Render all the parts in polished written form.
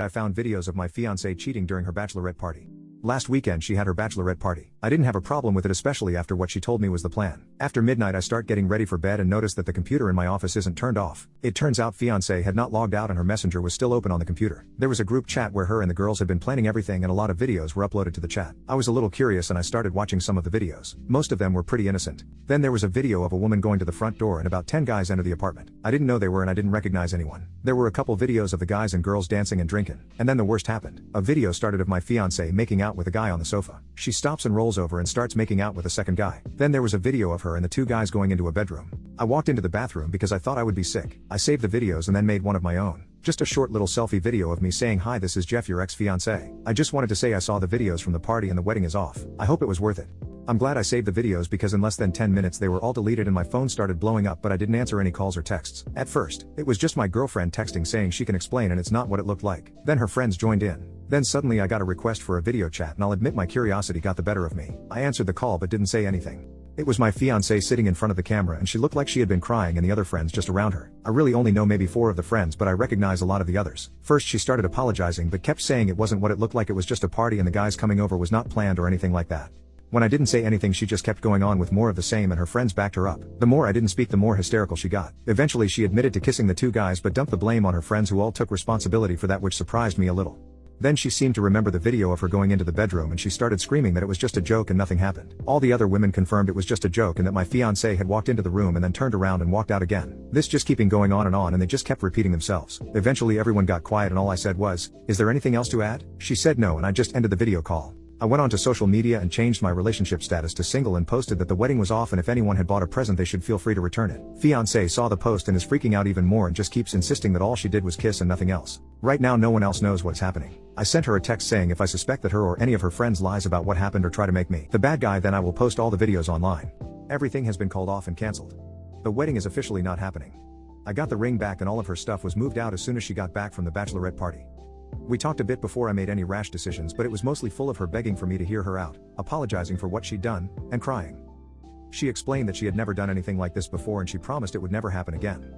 I found videos of my fiancé cheating during her bachelorette party. Last weekend she had her bachelorette party. I didn't have a problem with it, especially after what she told me was the plan. After midnight I start getting ready for bed and notice that the computer in my office isn't turned off. It turns out fiancé had not logged out and her messenger was still open on the computer. There was a group chat where her and the girls had been planning everything and a lot of videos were uploaded to the chat. I was a little curious and I started watching some of the videos. Most of them were pretty innocent. Then there was a video of a woman going to the front door and about 10 guys enter the apartment. I didn't know they were and I didn't recognize anyone. There were a couple videos of the guys and girls dancing and drinking. And then the worst happened. A video started of my fiancé making out with a guy on the sofa. She stops and rolls over and starts making out with a second guy. Then there was a video of her and the two guys going into a bedroom. I walked into the bathroom because I thought I would be sick. I saved the videos and then made one of my own. Just a short little selfie video of me saying, "Hi, this is Jeff, your ex-fiancé. I just wanted to say I saw the videos from the party and the wedding is off. I hope it was worth it." I'm glad I saved the videos because in less than 10 minutes they were all deleted and my phone started blowing up, but I didn't answer any calls or texts. At first, it was just my girlfriend texting saying she can explain and it's not what it looked like. Then her friends joined in. Then suddenly I got a request for a video chat and I'll admit my curiosity got the better of me. I answered the call but didn't say anything. It was my fiancé sitting in front of the camera and she looked like she had been crying and the other friends just around her. I really only know maybe 4 of the friends but I recognize a lot of the others. First she started apologizing but kept saying it wasn't what it looked like, it was just a party and the guys coming over was not planned or anything like that. When I didn't say anything she just kept going on with more of the same and her friends backed her up. The more I didn't speak the more hysterical she got. Eventually she admitted to kissing the 2 guys but dumped the blame on her friends who all took responsibility for that, which surprised me a little. Then she seemed to remember the video of her going into the bedroom and she started screaming that it was just a joke and nothing happened. All the other women confirmed it was just a joke and that my fiancé had walked into the room and then turned around and walked out again. This just keeping going on and they just kept repeating themselves. Eventually everyone got quiet and all I said was, "Is there anything else to add?" She said no and I just ended the video call. I went onto social media and changed my relationship status to single and posted that the wedding was off and if anyone had bought a present they should feel free to return it. Fiancé saw the post and is freaking out even more and just keeps insisting that all she did was kiss and nothing else. Right now no one else knows what's happening. I sent her a text saying if I suspect that her or any of her friends lies about what happened or try to make me the bad guy, then I will post all the videos online. Everything has been called off and cancelled. The wedding is officially not happening. I got the ring back and all of her stuff was moved out as soon as she got back from the bachelorette party. We talked a bit before I made any rash decisions, but it was mostly full of her begging for me to hear her out, apologizing for what she'd done, and crying. She explained that she had never done anything like this before and she promised it would never happen again.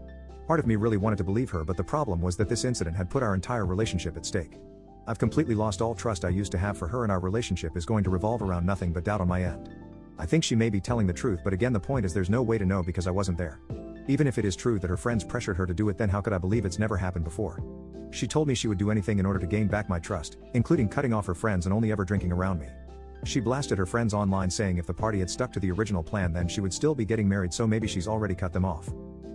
Part of me really wanted to believe her, but the problem was that this incident had put our entire relationship at stake. I've completely lost all trust I used to have for her and our relationship is going to revolve around nothing but doubt on my end. I think she may be telling the truth, but again the point is there's no way to know because I wasn't there. Even if it is true that her friends pressured her to do it, then how could I believe it's never happened before? She told me she would do anything in order to gain back my trust, including cutting off her friends and only ever drinking around me. She blasted her friends online saying if the party had stuck to the original plan then she would still be getting married, so maybe she's already cut them off.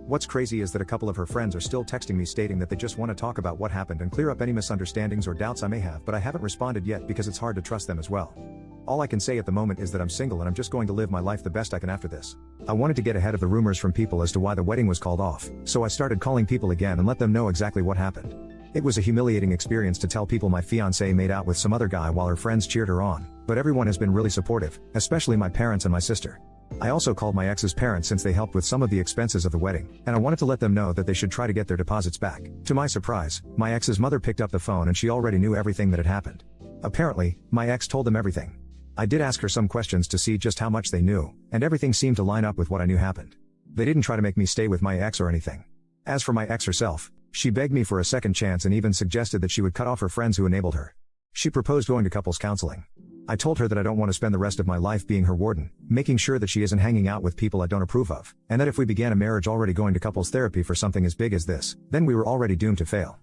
What's crazy is that a couple of her friends are still texting me stating that they just want to talk about what happened and clear up any misunderstandings or doubts I may have, but I haven't responded yet because it's hard to trust them as well. All I can say at the moment is that I'm single and I'm just going to live my life the best I can after this. I wanted to get ahead of the rumors from people as to why the wedding was called off, so I started calling people again and let them know exactly what happened. It was a humiliating experience to tell people my fiancé made out with some other guy while her friends cheered her on, but everyone has been really supportive, especially my parents and my sister. I also called my ex's parents since they helped with some of the expenses of the wedding, and I wanted to let them know that they should try to get their deposits back. To my surprise, my ex's mother picked up the phone and she already knew everything that had happened. Apparently, my ex told them everything. I did ask her some questions to see just how much they knew, and everything seemed to line up with what I knew happened. They didn't try to make me stay with my ex or anything. As for my ex herself, she begged me for a second chance and even suggested that she would cut off her friends who enabled her. She proposed going to couples counseling. I told her that I don't want to spend the rest of my life being her warden, making sure that she isn't hanging out with people I don't approve of, and that if we began a marriage already going to couples therapy for something as big as this, then we were already doomed to fail.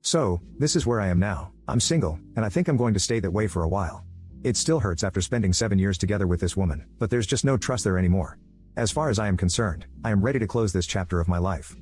So, this is where I am now. I'm single, and I think I'm going to stay that way for a while. It still hurts after spending 7 years together with this woman, but there's just no trust there anymore. As far as I am concerned, I am ready to close this chapter of my life.